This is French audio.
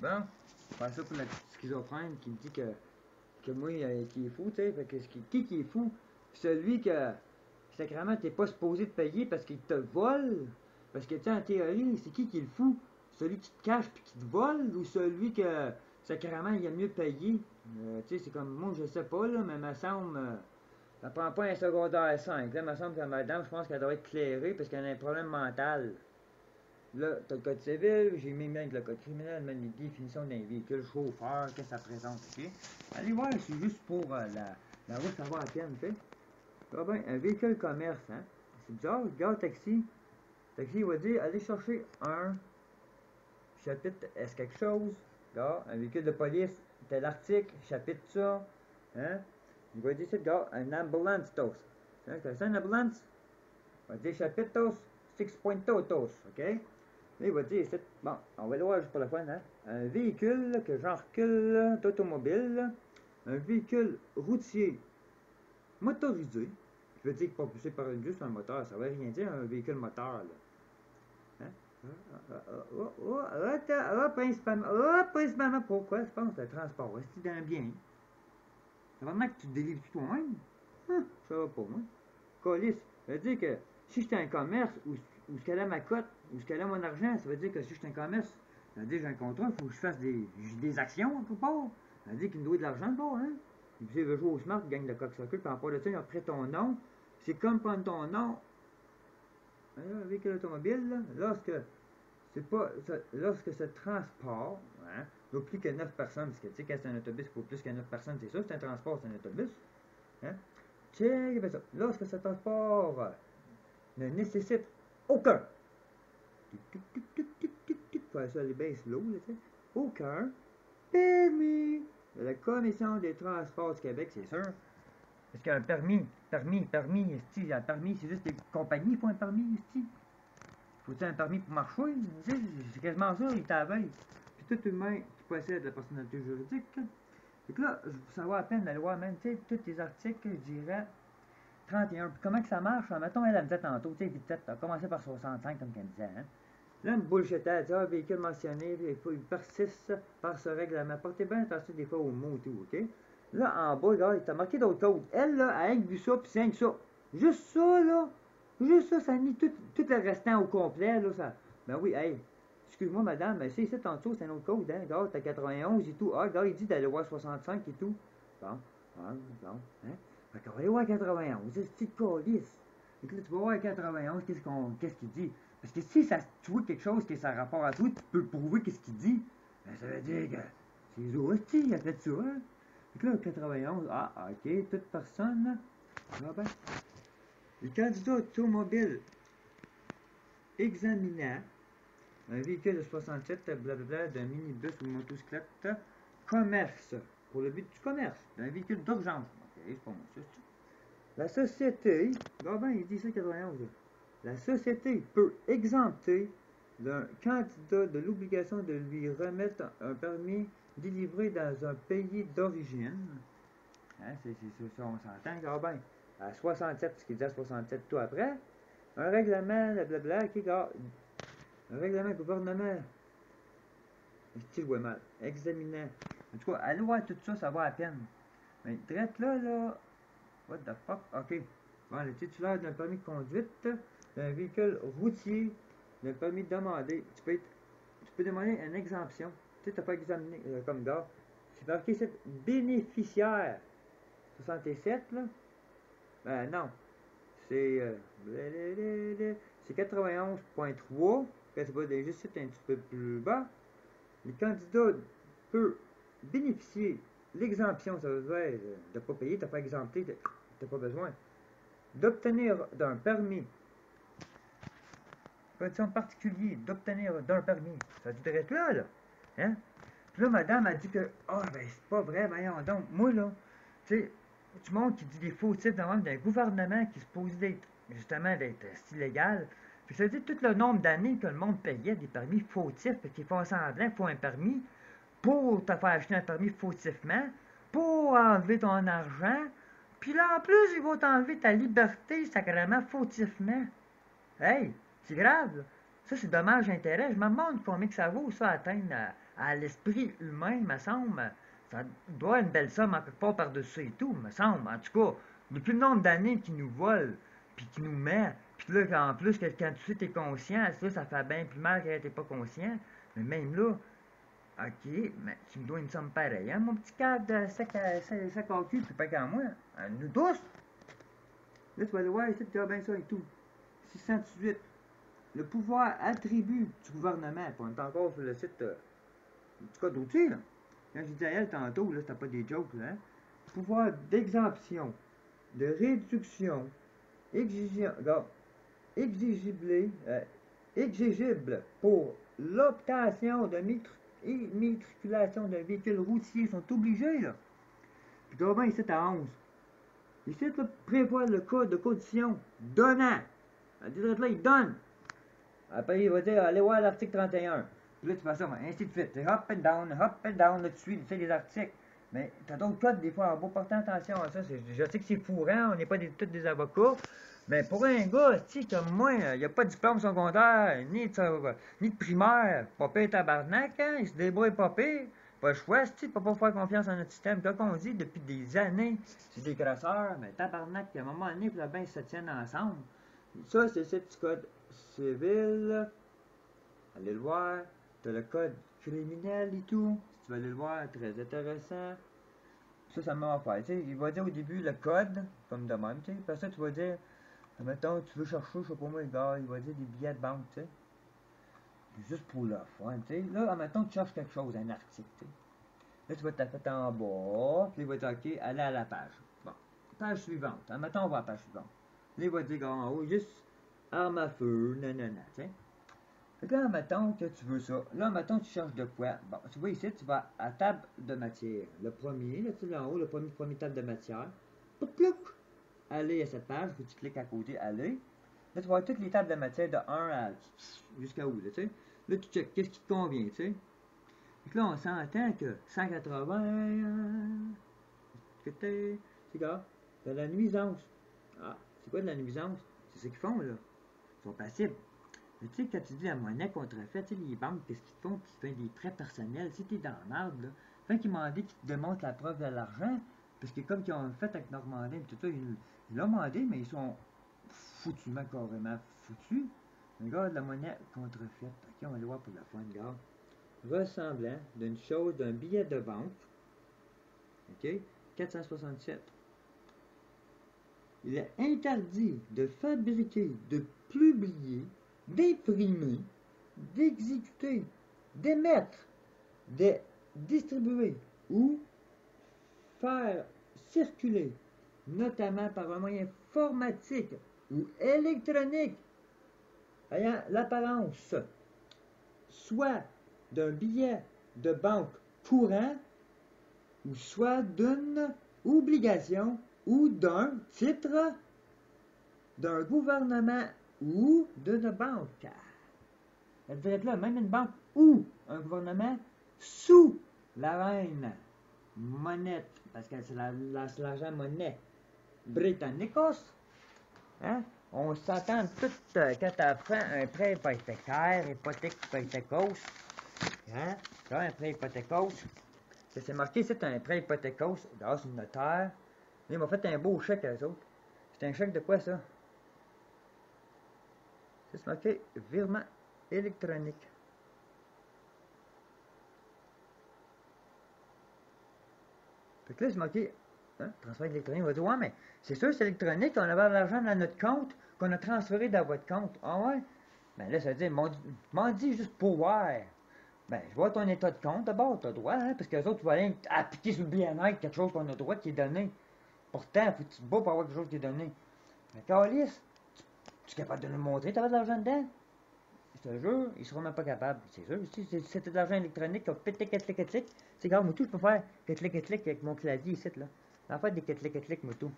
Bon, faire ça pour la petite schizophrène qui me dit que moi, qui est fou, tu sais. Fait que qui est fou? Celui que, sacrément, t'es pas supposé te payer parce qu'il te vole? Parce que, tu sais, en théorie, c'est qui est le fou? Celui qui te cache puis qui te vole ou celui que, sacrément, il a mieux payer? Tu sais, c'est comme, moi, je sais pas, là, mais me semble, ça prend pas un secondaire 5. Là, me semble que madame, je pense qu'elle doit être clairée parce qu'elle a un problème mental. Là, t'as le code civil, j'ai mis avec le code criminel, même les définitions d'un véhicule chauffeur, qu'est-ce que ça présente, ok? Allez voir, c'est juste pour la route, ça va à peine, fait. Ah ben, un véhicule commerce, hein? C'est bizarre, regarde taxi. Taxi, il va dire, allez chercher un chapitre, est-ce quelque chose? Regarde, un véhicule de police, tel article, chapitre ça, hein? Il va dire, c'est, regarde, un ambulance tos. Hein, c'est une ambulance? Il va dire, chapitre tos, 6 points tos, ok? Là, il va dire, bon, on va le voir juste pour la fin, hein? Un véhicule que j'en recule d'automobile, un véhicule routier motorisé, je veux dire que propulsé par juste un moteur, ça ne veut rien dire un véhicule moteur, là. Hein? Principalement, pourquoi? Je pense le transport, c'est un bien. C'est vraiment que tu te délivres toi-même? Ça va pas, moi. Colis, ça veut dire que si j'étais un commerce, où ce qu'elle a ma cote, où ce qu'elle a mon argent, ça veut dire que si j'étais un commerce, ça veut dire que j'ai un contrat, il faut que je fasse des actions, quelque part. Ça veut dire qu'il me doit de l'argent, pas, hein? Et puis, s'il veut jouer au smart, il gagne le coq-socule, puis en part de ça, il a pris ton nom. C'est comme prendre ton nom, avec l'automobile, là, lorsque ce transport, hein, il plus que 9 personnes, parce que tu sais, quand c'est un autobus, il faut plus que 9 personnes, c'est sûr, c'est un transport, c'est un autobus. Hein? Check, ça. Lorsque ce transport ne nécessite aucun, faire ça les bains slow, là, tu sais, aucun permis de la Commission des transports du Québec, c'est sûr. Parce qu'un permis, esti, un permis, c'est juste les compagnies qui font un permis, esti. Faut-il un permis pour marcher? C'est quasiment ça, il t'aveugle. Puis tout humain qui possède la personnalité juridique. Donc là, ça va à peine la loi, même, tu sais, tous les articles, je dirais, 31. Puis comment que ça marche? Mettons, elle me disait tantôt, tu sais, vite fait, t'as commencé par 65, comme qu'elle me disait, hein. Là, une bullshit, elle dit, véhicule mentionné, il persiste par ce règlement. Portez bien attention des fois aux mots et tout, ok? Là, en bas, regarde, il t'a marqué d'autres codes. Elle, là, elle a vu ça, puis c'est ça. Juste ça, là. Juste ça, ça nie tout le restant au complet, là, ça. Ben oui, hey, excuse-moi, madame, mais c'est ici, tantôt, c'est un autre code, hein. Regarde, t'as 91 et tout. Ah, regarde, il dit d'aller voir 65 et tout. Bon, hein. Fait qu'on va aller voir 91, c'est ce petit calice. Et là, tu vas voir 91, qu'est-ce qu'il dit? Parce que si ça, tu vois quelque chose qui a rapport à toi, tu peux prouver qu'est-ce qu'il dit. Ben, ça veut dire que c'est les hosties, il a fait ça, hein. Donc là, 91, ok, toute personne, là, ah ben, le candidat automobile examinant un véhicule de 67, blablabla, d'un minibus ou motocyclette, commerce, pour le but du commerce, d'un véhicule d'urgence. Ok, c'est pas moi, ça, la société, il dit ça 91, la société peut exempter d'un candidat de l'obligation de lui remettre un permis délivré dans un pays d'origine. Hein, c'est ça, on s'entend, à 67, ce qu'il dit à 67 tout après, un règlement, blablabla, un règlement gouvernement, je vois mal, examinant. En tout cas, à loi, tout ça, ça va à peine. Mais direct là, what the fuck, ok. Bon, le titulaire d'un permis de conduite, d'un véhicule routier, d'un permis demandé, tu peux demander une exemption. Tu sais, t'as pas examiné comme gars. C'est marqué ici, bénéficiaire. 67, là. Ben non. C'est 91.3. Quand tu vas juste un petit peu plus bas, le candidat peut bénéficier l'exemption, ça veut dire de ne pas payer, tu n'as pas exempté, tu n'as pas besoin. D'obtenir d'un permis. Condition particulière, d'obtenir d'un permis. Ça dit direct là. Hein? Puis là, madame a dit que, ben c'est pas vrai, voyons donc. Moi, là, tu sais, du monde qui dit des faux titres d'un gouvernement qui se pose d'être, justement, d'être illégal. Puis ça veut dire tout le nombre d'années que le monde payait des permis fautifs, puis qu'ils font semblant qu'il faut un permis pour te faire acheter un permis fautifement, pour enlever ton argent, puis là, en plus, ils vont t'enlever ta liberté sacrément fautifement. Hey, c'est grave, là. Ça, c'est dommage intérêt. Je me demande combien que ça vaut, ça, atteindre à l'esprit humain, me semble. Ça doit être une belle somme en quelque part par-dessus et tout, me semble. En tout cas, depuis le nombre d'années qu'ils nous volent, puis qu'ils nous mettent, puis là, en plus, que quand tu sais t'es conscient, ça fait bien plus mal que t'es pas conscient. Mais même là, ok, mais tu me dois une somme pareille, hein, mon petit cadre de sac à cul, c'est pas qu'à moi. Nous tous. Là, tu vas aller voir ici, tu as bien ça et tout. 618. Le pouvoir attribut du gouvernement, puis on est encore sur le site, en tout cas d'outils, là. Quand j'ai dit à elle tantôt, là, c'était pas des jokes, là, hein. Pouvoir d'exemption, de réduction, exigible pour l'obtention de immatriculation de véhicules routiers sont obligés, là. Puis comment ici à 11. Ici, là, prévoit le code de condition donnant. Elle dit là, il donne. Après, il va dire, allez voir l'article 31. Puis là, tu fais ça, ainsi de suite. Hop and down, là, tu suis, tu sais, les articles. Mais t'as d'autres codes, des fois, en beau, porter attention à ça. Je sais que c'est fourrant, on n'est pas tous des avocats. Mais pour un gars, tu sais, comme moi, il n'y a pas de diplôme secondaire, ni de primaire, pas pire tabarnak, hein, il se débrouille pas pire. Pas le choix, tu sais, pas faire confiance en notre système. Comme on dit depuis des années, c'est des grosseurs, mais tabarnak, à un moment donné, il faut bien que ça tienne ensemble. Ça, c'est le petit code civil. Allez le voir. T'as le code criminel et tout. Si tu vas aller le voir, très intéressant. Ça m'a offert. Tu sais, il va dire au début le code, comme de même, tu sais. Après ça, tu vas dire, mettons, tu veux chercher, je sais pas moi, le gars, il va dire des billets de banque, tu sais. Juste pour le fun, tu sais. Là, mettons, tu cherches quelque chose, un article, tu sais. Là, tu vas taper en bas, puis il va dire, OK, allez à la page. Bon, page suivante. Mettons, on va à la page suivante. Là, il va dire en haut, juste arme à feu, nanana, tu sais. Fait que là, mettons que tu veux ça. Là, mettons tu cherches de quoi. Bon, tu vois ici, tu vas à table de matière. Le premier, là, tu sais, là en haut, le premier table de matière. Plouc, aller à cette page, puis tu cliques à côté, aller. Là, tu vas voir toutes les tables de matière de 1 à jusqu'à où, là, tu sais. Là, tu checkes qu'est-ce qui te convient, tu sais. Fait que là, on s'entend que 180, c'est quoi? De la nuisance. Ah, c'est quoi de la nuisance? C'est ce qu'ils font, là. Ils sont passibles. Mais tu sais, quand tu dis la monnaie contrefaite, tu sais, les banques, qu'est-ce qu'ils font? Ils font des prêts personnels. Si t'es dans l'arbre, là, fait qu'ils m'ont dit qu'ils te démontrent la preuve de l'argent, parce que comme ils ont fait avec Normandin, tout ça, ils l'ont demandé, mais ils sont foutument, carrément foutus. Regarde la monnaie contrefaite. Ok, on va le voir pour la fin, regarde. Ressemblant d'une chose, d'un billet de banque. Ok, 467. Il est interdit de fabriquer, de publier, d'imprimer, d'exécuter, d'émettre, de distribuer ou faire circuler, notamment par un moyen informatique ou électronique, ayant l'apparence soit d'un billet de banque courant ou soit d'une obligation ou d'un titre d'un gouvernement ou d'une banque. Ça veut dire là, même une banque ou un gouvernement sous la reine monnaie, parce que c'est l'argent monnaie britannicos. Hein? On s'entend tout quand tu as fait un prêt hypothécaire, hypothèque hypothécos. Hein? Là, un prêt hypothécos. C'est marqué, c'est un prêt hypothécos grâce au notaire. Ils m'ont fait un beau chèque à eux autres. C'est un chèque de quoi ça? C'est marqué virement électronique. Fait que là, c'est marqué transfert électronique. On va dire, ouais, mais c'est sûr, c'est électronique. On avait l'argent dans notre compte qu'on a transféré dans votre compte. Ah ouais? Ben là, ça veut dire, m'en dis juste pour voir. Ben, je vois ton état de compte d'abord, tu as droit, hein, parce que les autres, tu vas aller appliquer sur le bien-être quelque chose qu'on a droit qui est donné. Pourtant, il faut que tu te bats pour avoir quelque chose qui est donné. Mais Carlis, tu es capable de nous montrer, tu avais de l'argent dedans? Je te jure, ils ne seront même pas capables. C'est sûr, si c'était de l'argent électronique, comme pété-kétlic-kétlic, c'est grave, moi tout, je peux faire kétlic-kétlic avec mon clavier ici, là. En fait, des kétlic-kétlic, moi tout.